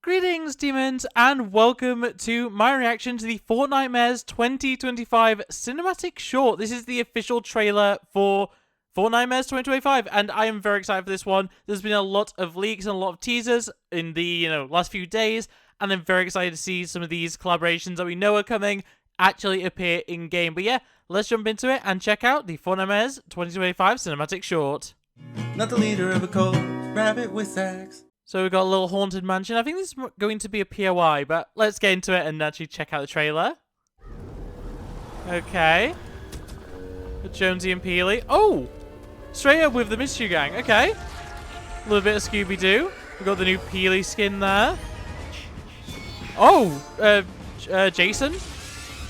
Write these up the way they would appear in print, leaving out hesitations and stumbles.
Greetings, demons, and welcome to my reaction to the Fortnitemares 2025 cinematic short. This is the official trailer for Fortnitemares 2025, and I am very excited for this one. There's been a lot of leaks and a lot of teasers in the last few days, and I'm very excited to see some of these collaborations that we know are coming actually appear in game. But yeah, let's jump into it and check out the Fortnitemares 2025 cinematic short. Not the leader of a cult, RabbitWithAxe. So we've got a little haunted mansion. I think this is going to be a POI, but let's get into it and actually check out the trailer. Okay. With Jonesy and Peely. Oh! Straight up with the Mystery Gang. Okay. A little bit of Scooby-Doo. We've got the new Peely skin there. Oh! Jason.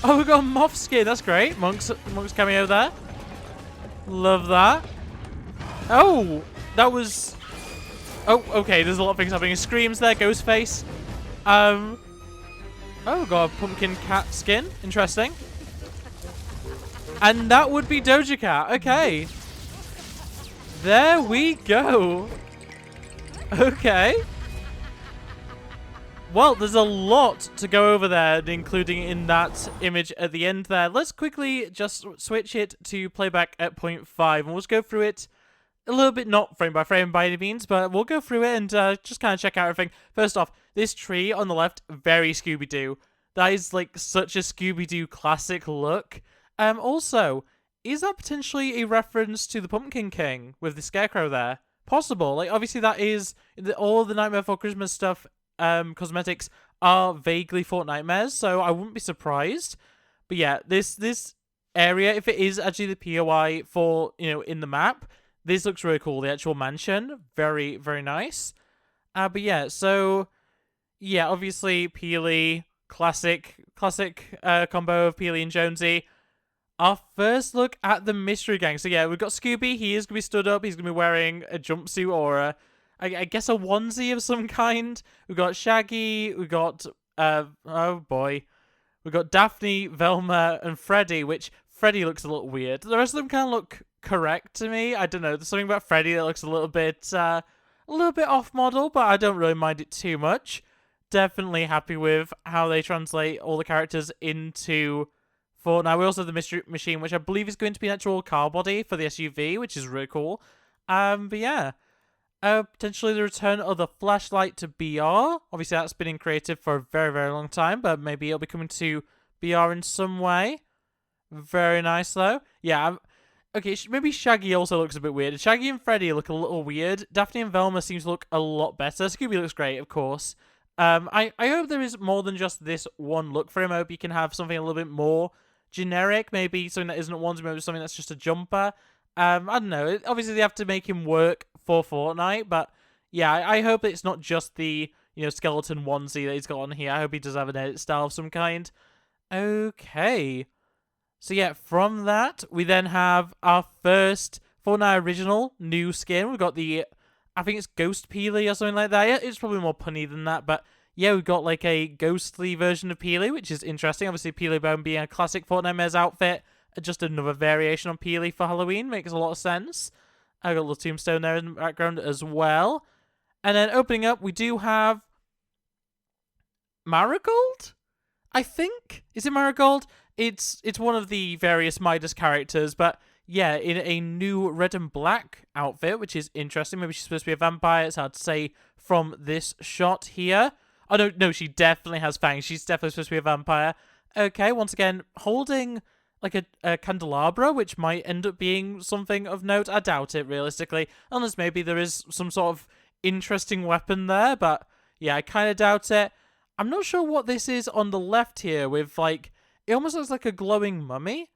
Oh, we've got a Moth skin. That's great. Monk's cameo there. Love that. Oh! That was... Oh, okay, there's a lot of things happening. Screams there, Ghostface. Oh, got a pumpkin cat skin. Interesting. And that would be Doja Cat. Okay. There we go. Okay. Well, there's a lot to go over there, including in that image at the end there. Let's quickly just switch it to playback at 0.5, and we'll just go through it a little bit, not frame by frame by any means, but we'll go through it and just kind of check out everything. First off, this tree on the left, very Scooby-Doo. That is like such a Scooby-Doo classic look. Also, is that potentially a reference to the Pumpkin King with the scarecrow there? Possible. Like, obviously that is, all of the Nightmare Before Christmas stuff, cosmetics are vaguely Fortnitemares, so I wouldn't be surprised. But yeah, this area, if it is actually the POI for, in the map, this looks really cool. The actual mansion, very, very nice. But yeah, so yeah, obviously Peely, classic combo of Peely and Jonesy. Our first look at the Mystery Gang. So yeah, we've got Scooby. He is gonna be stood up. He's gonna be wearing a jumpsuit or I guess a onesie of some kind. We've got Shaggy. We've got oh boy, we've got Daphne, Velma, and Freddy. Which Freddy looks a little weird. The rest of them kind of look correct to me. I don't know. There's something about Freddy that looks a little bit off model, but I don't really mind it too much. Definitely happy with how they translate all the characters into Fortnite. We also have the Mystery Machine, which I believe is going to be an actual car body for the SUV, which is really cool. But yeah. Potentially the return of the flashlight to BR. Obviously that's been in creative for a very, very long time, but maybe it'll be coming to BR in some way. Very nice though. Yeah, okay, maybe Shaggy also looks a bit weird. Shaggy and Freddy look a little weird. Daphne and Velma seems to look a lot better. Scooby looks great, of course. I hope there is more than just this one look for him. I hope he can have something a little bit more generic. Maybe something that isn't a onesie, maybe something that's just a jumper. I don't know. Obviously, they have to make him work for Fortnite, but yeah, I hope it's not just the skeleton onesie that he's got on here. I hope he does have an edit style of some kind. Okay. So yeah, from that, we then have our first Fortnite original new skin. We've got the, I think it's Ghost Peely or something like that. Yeah, it's probably more punny than that, but yeah, we've got like a ghostly version of Peely, which is interesting. Obviously, Peely Bone being a classic Fortnitemares outfit, just another variation on Peely for Halloween. Makes a lot of sense. I got a little tombstone there in the background as well. And then opening up, we do have Marigold? I think? Is it Marigold? It's one of the various Midas characters, but yeah, in a new red and black outfit, which is interesting. Maybe she's supposed to be a vampire. It's hard to say from this shot here. Oh, no, she definitely has fangs. She's definitely supposed to be a vampire. Okay, once again, holding like a candelabra, which might end up being something of note. I doubt it, realistically, unless maybe there is some sort of interesting weapon there, but yeah, I kind of doubt it. I'm not sure what this is on the left here with, like, it almost looks like a glowing mummy.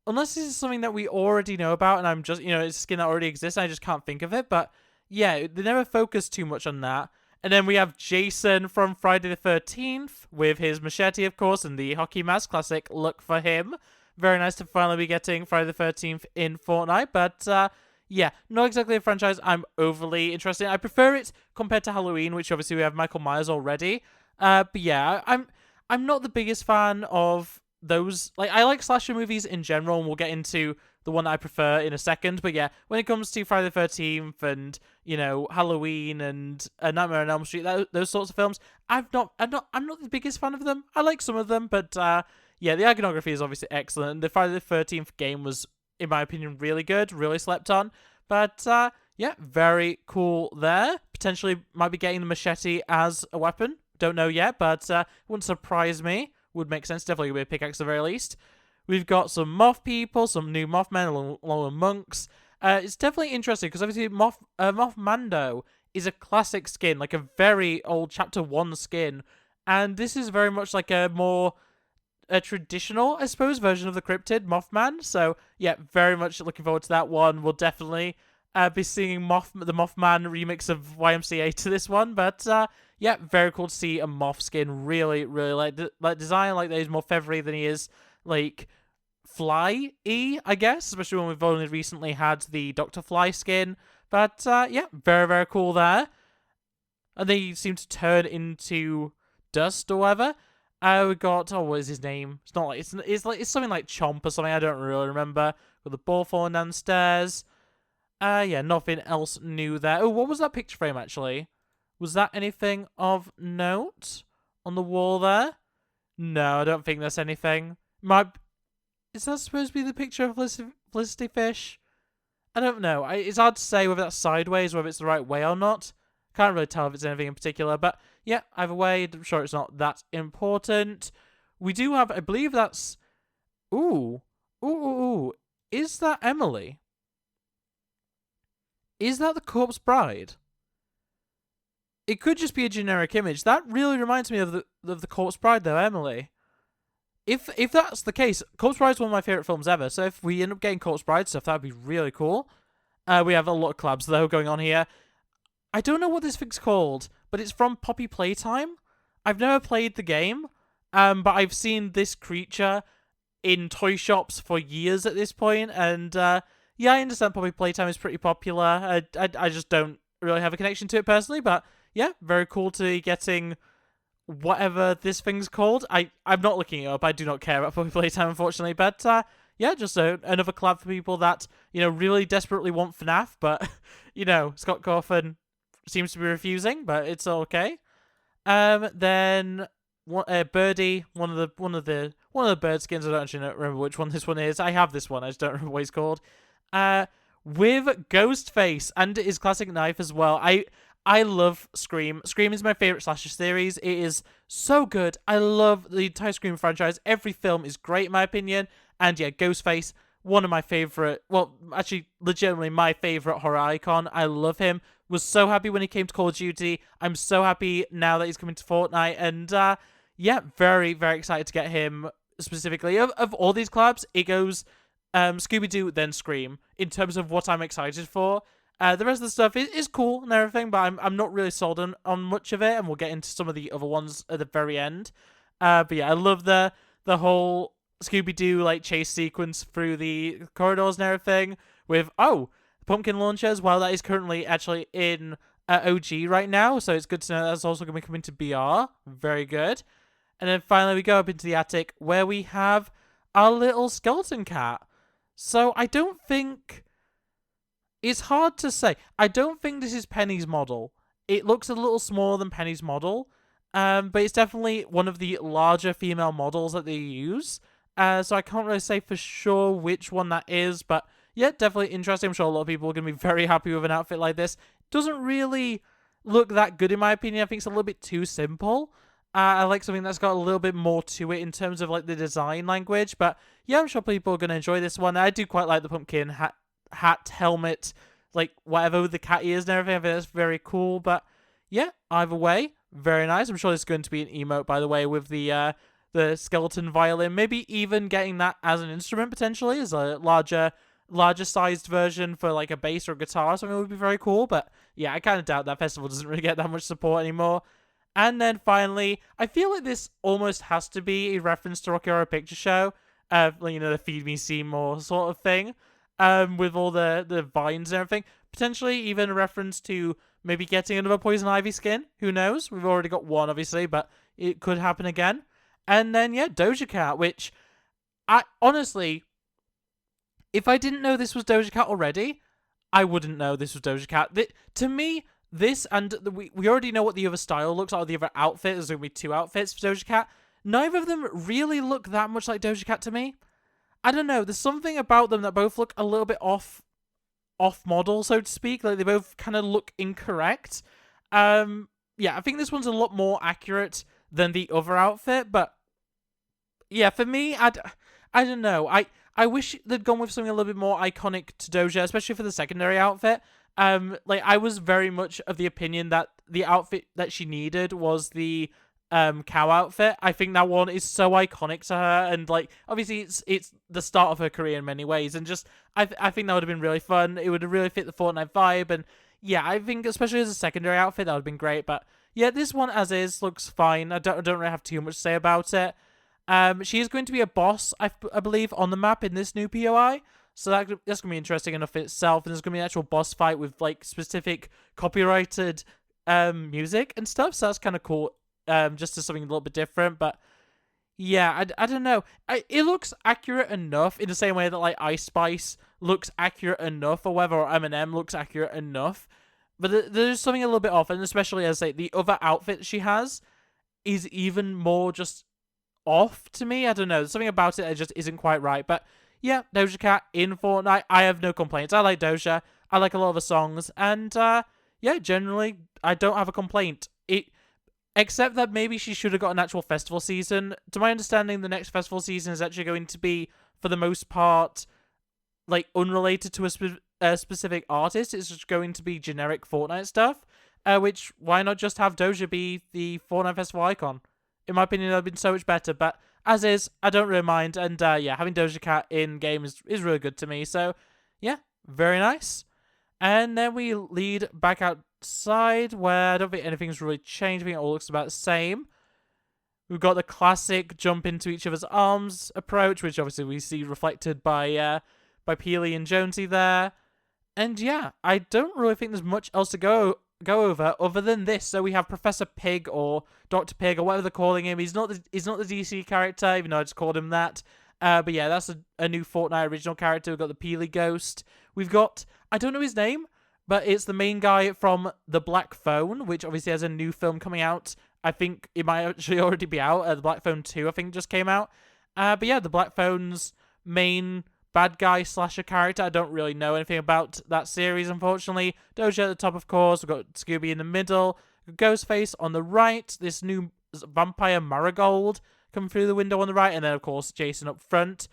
Unless this is something that we already know about and I'm just, it's a skin that already exists and I just can't think of it. But yeah, they never focus too much on that. And then we have Jason from Friday the 13th with his machete, of course, and the hockey mask. Classic look for him. Very nice to finally be getting Friday the 13th in Fortnite. But yeah, not exactly a franchise I'm overly interested in. I prefer it compared to Halloween, which obviously we have Michael Myers already. But yeah, I'm not the biggest fan of those. Like, I like slasher movies in general, and we'll get into the one I prefer in a second. But yeah, when it comes to Friday the 13th and, you know, Halloween and Nightmare on Elm Street, those sorts of films, I'm not the biggest fan of them. I like some of them, but yeah, the iconography is obviously excellent. The Friday the 13th game was, in my opinion, really good, really slept on. But yeah, very cool there. Potentially might be getting the machete as a weapon. Don't know yet, but wouldn't surprise me. Would make sense. Definitely be a pickaxe at the very least. We've got some moth people, some new Mothmen along with monks. It's definitely interesting because obviously Moth Mando is a classic skin, like a very old Chapter 1 skin. And this is very much like a traditional, I suppose, version of the cryptid Mothman. So yeah, very much looking forward to that one. We'll definitely be seeing the Mothman remix of YMCA to this one. But yeah, very cool to see a moth skin. Really, really like design like that. He's more feathery than he is like fly-y, I guess. Especially when we've only recently had the Dr. Fly skin. But yeah, very, very cool there. And they seem to turn into dust or whatever. We got, oh, what is his name? It's not like it's something like Chomp or something. I don't really remember. Got the ball falling downstairs. Yeah, nothing else new there. Oh, what was that picture frame actually? Was that anything of note on the wall there? No, I don't think there's anything. Is that supposed to be the picture of Felicity Fish? I don't know. It's hard to say whether that's sideways or whether it's the right way or not. Can't really tell if it's anything in particular, but yeah, either way, I'm sure it's not that important. We do have, I believe that's... Ooh. Is that Emily? Is that the Corpse Bride? It could just be a generic image. That really reminds me of the Corpse Bride, though, Emily. If that's the case, Corpse Bride is one of my favourite films ever, so if we end up getting Corpse Bride stuff, that would be really cool. We have a lot of collabs, though, going on here. I don't know what this thing's called, but it's from Poppy Playtime. I've never played the game, but I've seen this creature in toy shops for years at this point, and yeah, I understand Poppy Playtime is pretty popular. I just don't really have a connection to it personally, but yeah, very cool to be getting whatever this thing's called. I'm not looking it up. I do not care about Poppy Playtime, unfortunately, but yeah, just another collab for people that, you know, really desperately want FNAF, but, you know, Scott Cawthon seems to be refusing, but it's okay. Then Birdie, one of the bird skins. I don't actually remember which one this one is. I have this one. I just don't remember what he's called. With Ghostface and his classic knife as well. I love Scream. Scream is my favorite slasher series. It is so good. I love the entire Scream franchise. Every film is great in my opinion. And yeah, Ghostface, one of my favorite, well, actually, legitimately my favorite horror icon. I love him. Was so happy when he came to Call of Duty. I'm so happy now that he's coming to Fortnite. And yeah, very, very excited to get him specifically. Of all these collabs, it goes Scooby-Doo, then Scream, in terms of what I'm excited for. The rest of the stuff is cool and everything, but I'm not really sold on much of it, and we'll get into some of the other ones at the very end. But yeah, I love the whole Scooby-Doo like chase sequence through the corridors and everything with pumpkin launcher as well. That is currently actually in OG right now, so it's good to know that's also going to be coming to BR. Very good. And then finally we go up into the attic where we have our little skeleton cat. So I don't think... It's hard to say. I don't think this is Penny's model. It looks a little smaller than Penny's model, but it's definitely one of the larger female models that they use. So I can't really say for sure which one that is, but yeah, definitely interesting. I'm sure a lot of people are going to be very happy with an outfit like this. Doesn't really look that good in my opinion. I think it's a little bit too simple. I like something that's got a little bit more to it in terms of like the design language, but yeah, I'm sure people are going to enjoy this one. I do quite like the pumpkin hat, helmet, like whatever with the cat ears and everything. I think that's very cool, but yeah, either way, very nice. I'm sure there's going to be an emote, by the way, with the skeleton violin. Maybe even getting that as an instrument potentially, as a larger sized version for like a bass or a guitar or something would be very cool. But yeah, I kind of doubt that festival doesn't really get that much support anymore. And then finally, I feel like this almost has to be a reference to Rocky Horror Picture Show, you know, the Feed Me Seymour sort of thing, with all the vines and everything. Potentially even a reference to maybe getting another Poison Ivy skin. Who knows? We've already got one, obviously, but it could happen again. And then, yeah, Doja Cat, which, I honestly, if I didn't know this was Doja Cat already, I wouldn't know this was Doja Cat. To me, this and we already know what the other style looks like, or the other outfit. There's going to be 2 outfits for Doja Cat. Neither of them really look that much like Doja Cat to me. I don't know. There's something about them that both look a little bit off model, so to speak. Like they both kind of look incorrect. Yeah, I think this one's a lot more accurate than the other outfit, but yeah, for me, I don't know. I wish they'd gone with something a little bit more iconic to Doja, especially for the secondary outfit. Like I was very much of the opinion that the outfit that she needed was the cow outfit. I think that one is so iconic to her, and like obviously it's the start of her career in many ways, and just I think that would have been really fun. It would have really fit the Fortnite vibe, and yeah, I think especially as a secondary outfit that would have been great. But yeah, this one as is looks fine. I don't really have too much to say about it. She is going to be a boss, I believe, on the map in this new POI. So that's going to be interesting enough in itself. And there's going to be an actual boss fight with like specific copyrighted music and stuff. So that's kind of cool. Just as something a little bit different. But yeah, I don't know. It looks accurate enough in the same way that like Ice Spice looks accurate enough, or whether Eminem looks accurate enough. But there's something a little bit off, and especially as like the other outfit she has is even more just off to me. I don't know. There's something about it that just isn't quite right. But yeah, Doja Cat in Fortnite. I have no complaints. I like Doja. I like a lot of the songs. And yeah, generally, I don't have a complaint. Except that maybe she should have got an actual festival season. To my understanding, the next festival season is actually going to be, for the most part, like unrelated to a specific artist. It's just going to be generic Fortnite stuff. Which, why not just have Doja be the Fortnite festival icon? In my opinion, that would have been so much better. But as is, I don't really mind. And yeah, having Doja Cat in game is really good to me. So yeah, very nice. And then we lead back outside, where I don't think anything's really changed. I think it all looks about the same. We've got the classic jump into each other's arms approach, which obviously we see reflected by Peely and Jonesy there. And yeah, I don't really think there's much else to go over other than this. So we have Professor Pig, or Dr. Pig, or whatever they're calling him. He's not the DC character, even though I just called him that. But yeah, that's a new Fortnite original character. We've got the Peely Ghost. We've got, I don't know his name, but it's the main guy from The Black Phone, which obviously has a new film coming out. I think it might actually already be out. The Black Phone 2, I think, just came out. But yeah, The Black Phone's main bad guy slasher character. I don't really know anything about that series, unfortunately. Doja at the top, of course. We've got Scooby in the middle. Ghostface on the right. This new vampire Marigold coming through the window on the right. And then, of course, Jason up front.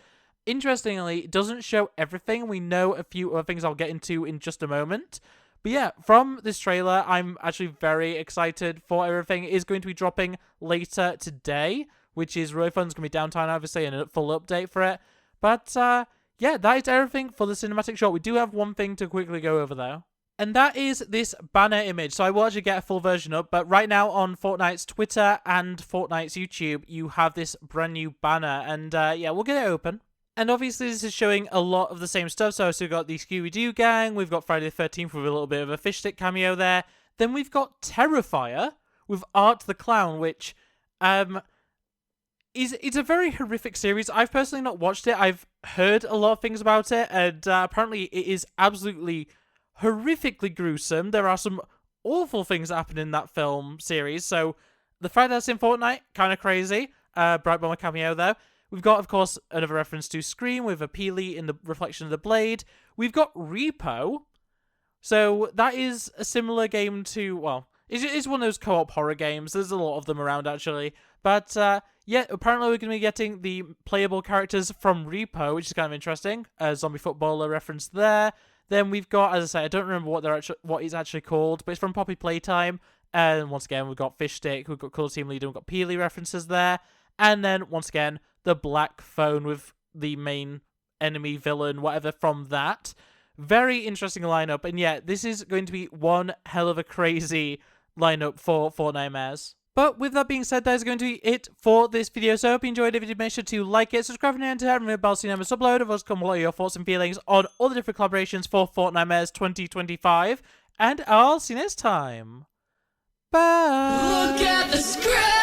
Interestingly, it doesn't show everything. We know a few other things I'll get into in just a moment. But yeah, from this trailer, I'm actually very excited for everything. It is going to be dropping later today, which is really fun. It's going to be downtime, obviously, and a full update for it. But yeah, that is everything for the cinematic shot. We do have one thing to quickly go over, though. And that is this banner image. So I will actually get a full version up. But right now on Fortnite's Twitter and Fortnite's YouTube, you have this brand new banner. And yeah, we'll get it open. And obviously this is showing a lot of the same stuff. So we've got the Scooby-Doo gang. We've got Friday the 13th with a little bit of a fish stick cameo there. Then we've got Terrifier with Art the Clown, which it's a very horrific series. I've personally not watched it. I've heard a lot of things about it. And apparently it is absolutely horrifically gruesome. There are some awful things that happen in that film series. So the fact that's in Fortnite, kind of crazy. Bright Bomber cameo there. We've got, of course, another reference to Scream with a Peely in the reflection of the blade. We've got Repo. So that is a similar game to, well, it's one of those co-op horror games. There's a lot of them around, actually. But yeah, apparently we're going to be getting the playable characters from Repo, which is kind of interesting. A zombie footballer reference there. Then we've got, as I say, I don't remember what it's actually called, but it's from Poppy Playtime. And once again, we've got Fish Stick, we've got Colour Team Leader, we've got Peely references there. And then, once again, the Black Phone with the main enemy, villain, whatever from that. Very interesting lineup. And yeah, this is going to be one hell of a crazy lineup for Fortnitemares. But with that being said, that is going to be it for this video. So I hope you enjoyed it. If you did, make sure to like it, subscribe if you're new to it, and ring the bell so you never upload. Of course, comment all your thoughts and feelings on all the different collaborations for Fortnitemares 2025. And I'll see you next time. Bye! Look at the script!